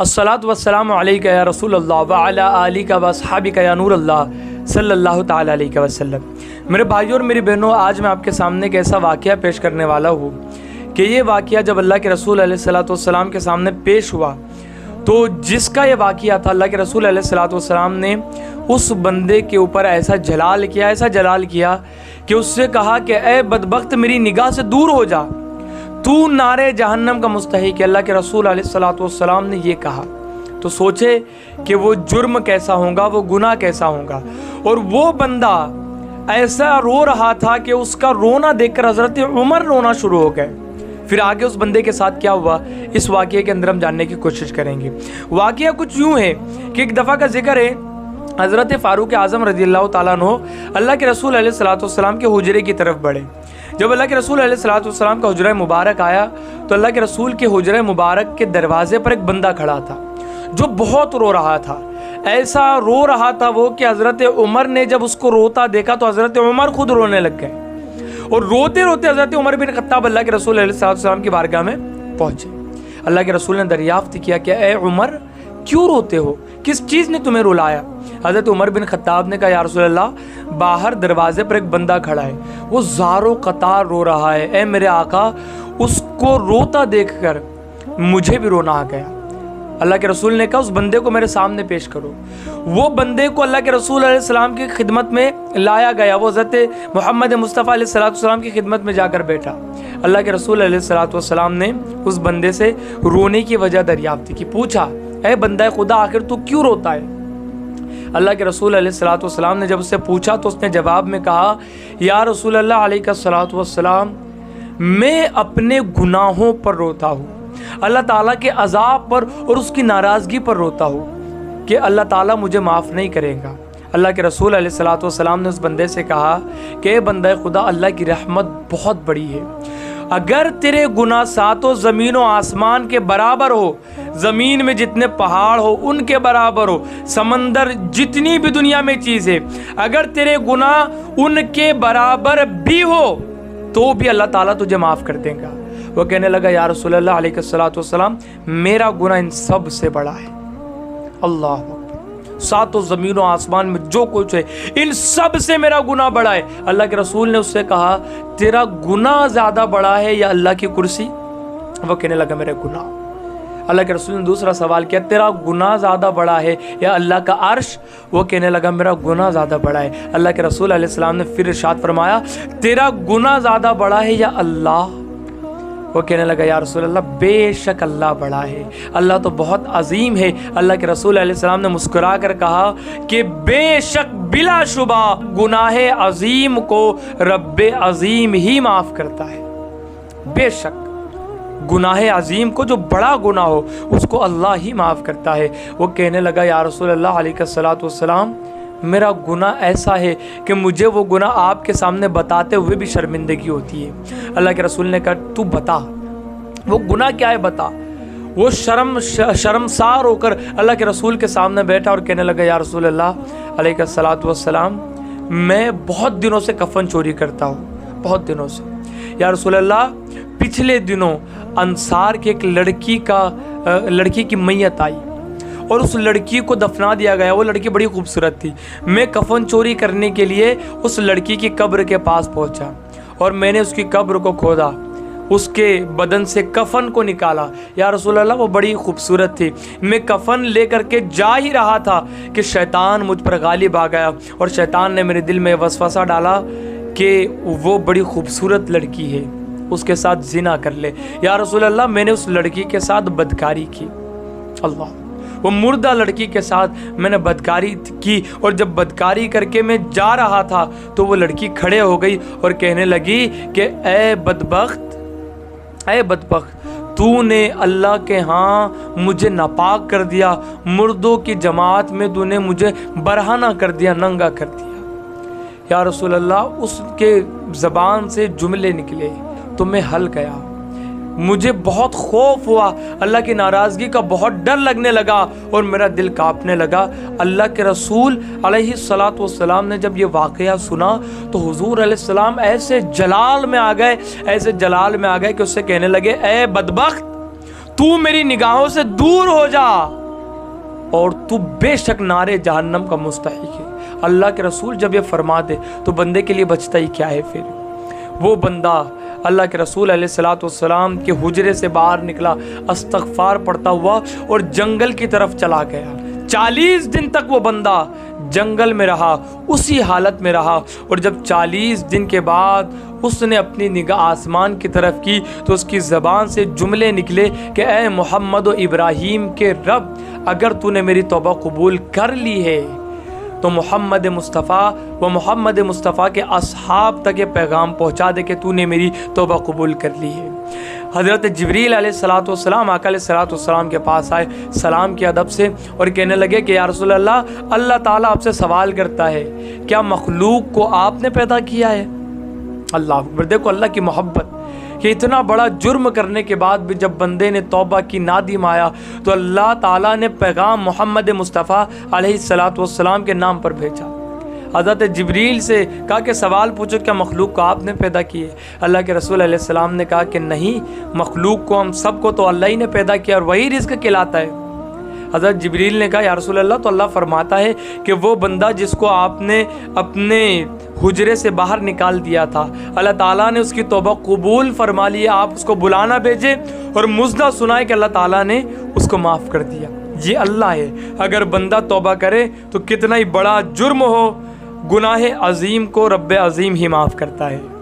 अस्सलातु वस्सलामु अलैका या रसूल अल्लाह व अला आलिका व अस्हाबिका या नूर अल्लाह सल्लल्लाहु ताला अलैहि वसल्लम। मेरे भाइयों और मेरी बहनों, आज मैं आपके सामने एक ऐसा वाक़या पेश करने वाला हूँ कि ये वाक़या जब अल्लाह के रसूल अलैहिस्सलातु वस्सलाम के सामने पेश हुआ तो जिसका ये वाक़या था, अल्लाह के रसूल अलैहिस्सलातु वस्सलाम ने उस बंदे के ऊपर ऐसा जलाल किया कि उससे कहा कि ए बदबख्त, मेरी निगाह से दूर हो जा, तू नारे जहन्नम का मुस्तहिक है। अल्लाह के रसूल अलैहिस्सलातु वस्सलाम ने ये कहा तो सोचे कि वो जुर्म कैसा होगा, वो गुनाह कैसा होगा। और वो बंदा ऐसा रो रहा था कि उसका रोना देखकर हज़रत उमर रोना शुरू हो गए। फिर आगे उस बंदे के साथ क्या हुआ, इस वाक़ये के अंदर हम जानने की कोशिश करेंगे। वाक़या कुछ यूँ है कि एक दफ़ा का जिक्र है, हज़रत फ़ारूक आज़म रज़ियल्लाहु ताला अन्हु अल्लाह के रसूल अलैहिस्सलातु वस्सलाम के हुजरे की तरफ बढ़े। जब अल्लाह के रसूल अलैहिस्सलातु वस्सलाम का हुजरा मुबारक आया तो अल्लाह के रसूल के हुजरा मुबारक के दरवाज़े पर एक बंदा खड़ा था जो बहुत रो रहा था। ऐसा रो रहा था वो कि हज़रत उमर ने जब उसको रोता देखा तो हज़रत उमर खुद रोने लग गए। और रोते रोते हज़रत उमर बिन खत्ताब अल्लाह के रसूल अलैहिस्सलातु वस्सलाम की बारगाह में पहुँचे। अल्लाह के रसूल ने दरियाफ्त किया कि ए उमर, क्यों रोते हो, किस चीज़ ने तुम्हें रुलाया? हज़रत उमर बिन खत्ताब ने कहा, या रसूल अल्लाह, बाहर दरवाजे पर एक बंदा खड़ा है, वो ज़ारो कतार रो रहा है। ए मेरे आका, उसको रोता देखकर मुझे भी रोना आ गया। अल्लाह के रसूल ने कहा, उस बंदे को मेरे सामने पेश करो। वो बंदे को अल्लाह के रसूल अलैहिस्सलाम की खिदमत में लाया गया। वो हज़रत मोहम्मद मुस्तफ़ा अलैहिस्सलाम की खिदमत में जाकर बैठा। अल्लाह के रसूल अलैहिस्सलाम ने उस बंदे से रोने की वजह दरियाफ्त की। पूछा, ए बंदा खुदा, आखिर तू क्यों रोता है? अल्लाह के रसूल अलैहिस्सलाम ने जब उससे पूछा तो उसने जवाब में कहा, या रसूल अल्लाह अलैहिस्सलाम, मैं अपने गुनाहों पर रोता हूँ, अल्लाह ताला के अज़ाब पर और उसकी नाराज़गी पर रोता हूँ कि अल्लाह ताला मुझे माफ़ नहीं करेगा। अल्लाह के रसूल अलैहिस्सलाम ने उस बंदे से कहा कि बंदा खुदा, अल्लाह की रहमत बहुत बड़ी है। अगर तेरे गुनाह सातों ज़मीन और आसमान के बराबर हो, ज़मीन में जितने पहाड़ हो उनके बराबर हो, समंदर जितनी भी दुनिया में चीज़ है, अगर तेरे गुनाह उनके बराबर भी हो तो भी अल्लाह ताला तुझे माफ़ कर देगा। वो कहने लगा, या रसूल अल्लाह अलैहिस्सलातु वस्सलाम, मेरा गुनाह इन सब से बड़ा है। अल्लाह, सातों ज़मीन और आसमान में जो कुछ है इन सब से मेरा गुनाह बड़ा है। अल्लाह के रसूल ने उससे कहा, तेरा गुनाह ज़्यादा बड़ा है या अल्लाह की कुर्सी? वो कहने लगा, मेरा गुनाह। अल्लाह के रसूल ने दूसरा सवाल किया, तेरा गुनाह ज़्यादा बड़ा है या अल्लाह का अर्श? वो कहने लगा, मेरा गुनाह ज़्यादा बड़ा है। अल्लाह के रसूल अलैहिस्सलाम ने फिर इरशाद फरमाया, तेरा गुनाह ज़्यादा बड़ा है या अल्लाह? वो कहने लगा, या रसूल अल्लाह, बेशक अल्लाह बड़ा है, अल्लाह तो बहुत अजीम है। अल्लाह के रसूल अलैहिस्सलाम ने मुस्कुरा कर कहा कि बेशक बिलाशुबा गुनाह अजीम को रब्बे अजीम ही माफ़ करता है। बेशक गुनाह अजीम को, जो बड़ा गुनाह हो, उसको अल्लाह ही माफ़ करता है। वो कहने लगा, या रसूल अल्लाह अलैहिस्सलातु वस्सलाम, मेरा गुनाह ऐसा है कि मुझे वो गुनाह आपके सामने बताते हुए भी शर्मिंदगी होती है। अल्लाह के रसूल ने कहा, तू बता वो गुनाह क्या है, बता। वो शर्मसार होकर अल्लाह के रसूल के सामने बैठा और कहने लगा, या रसूल अल्लाह अलैहिस्सलातु वस्सलाम, मैं बहुत दिनों से कफन चोरी करता हूँ, बहुत दिनों से। या रसूल अल्लाह, पिछले दिनों अंसार के एक लड़की की मैयत आई और उस लड़की को दफना दिया गया। वो लड़की बड़ी खूबसूरत थी। मैं कफन चोरी करने के लिए उस लड़की की कब्र के पास पहुंचा और मैंने उसकी कब्र को खोदा, उसके बदन से कफन को निकाला। या रसूल अल्लाह, वो बड़ी खूबसूरत थी। मैं कफन लेकर के जा ही रहा था कि शैतान मुझ पर गालिब आ गया और शैतान ने मेरे दिल में वसवसा डाला कि वो बड़ी खूबसूरत लड़की है, उसके साथ जिना कर ले। या रसूल अल्लाह, मैंने उस लड़की के साथ बदकारी की। अल्लाह, वो मुर्दा लड़की के साथ मैंने बदकारी की और जब बदकारी करके मैं जा रहा था तो वो लड़की खड़े हो गई और कहने लगी कि ए बदबख्त, तूने अल्लाह के यहाँ मुझे नापाक कर दिया, मुर्दों की जमात में तूने मुझे बरहाना कर दिया, नंगा कर दिया। या रसूल अल्लाह, उसके ज़बान से जुमले निकले तो मैं हल गया, मुझे बहुत खौफ हुआ, अल्लाह की नाराज़गी का बहुत डर लगने लगा और मेरा दिल कांपने लगा। अल्लाह के रसूल अलैहिस्सलातु वस्सलाम ने जब ये वाक़या सुना तो हुज़ूर अलैहिस्सलाम ऐसे जलाल में आ गए कि उससे कहने लगे, ए बदबख्त, تو میری نگاہوں سے دور ہو جا اور تو بے شک نارے جہنم کا مستحق ہے۔ اللہ کے رسول جب یہ فرما دے تو بندے کے لیے بچتا ہی کیا ہے پھر؟ وہ بندہ اللہ کے رسول علیہ الصلوۃ والسلام کے حجرے سے باہر نکلا، استغفار پڑھتا ہوا اور جنگل کی طرف چلا گیا۔ 40 دن تک وہ بندہ جنگل میں رہا، اسی حالت میں رہا، اور جب 40 دن کے بعد اس نے اپنی نگاہ آسمان کی طرف کی تو اس کی زبان سے جملے نکلے کہ اے محمد و ابراہیم کے رب، اگر تو نے میری توبہ قبول کر لی ہے تو محمد مصطفیٰ و محمد مصطفیٰ کے اصحاب تک یہ پیغام پہنچا دے کہ تو نے میری توبہ قبول کر لی ہے۔ حضرت جبریل علیہ الصلوۃ والسلام آقا علیہ الصلوۃ والسلام کے پاس آئے سلام کے ادب سے اور کہنے لگے کہ یا رسول اللہ، اللہ تعالیٰ آپ سے سوال کرتا ہے کیا مخلوق کو آپ نے پیدا کیا ہے؟ اللہ اکبر! دیکھو اللہ کی محبت کہ اتنا بڑا جرم کرنے کے بعد بھی جب بندے نے توبہ کی، نادم آیا، تو اللہ تعالیٰ نے پیغام محمد مصطفیٰ علیہ الصلوۃ والسلام کے نام پر بھیجا۔ حضرت جبریل سے کہا کہ سوال پوچھو کیا مخلوق کو آپ نے پیدا کی ہے؟ اللہ کے رسول علیہ السلام نے کہا کہ نہیں، مخلوق کو ہم سب کو تو اللہ ہی نے پیدا کیا اور وہی رزق کھلاتا ہے۔ حضرت جبریل نے کہا یا رسول اللہ، تو اللہ فرماتا ہے کہ وہ بندہ جس کو آپ نے اپنے حجرے سے باہر نکال دیا تھا، اللہ تعالیٰ نے اس کی توبہ قبول فرما لی ہے، آپ اس کو بلانا بھیجے اور مزدہ سنائے کہ اللہ تعالیٰ نے اس کو معاف کر دیا۔ یہ اللہ ہے، اگر بندہ توبہ کرے تو کتنا ہی بڑا جرم ہو، گناہ عظیم کو رب عظیم ہی معاف کرتا ہے۔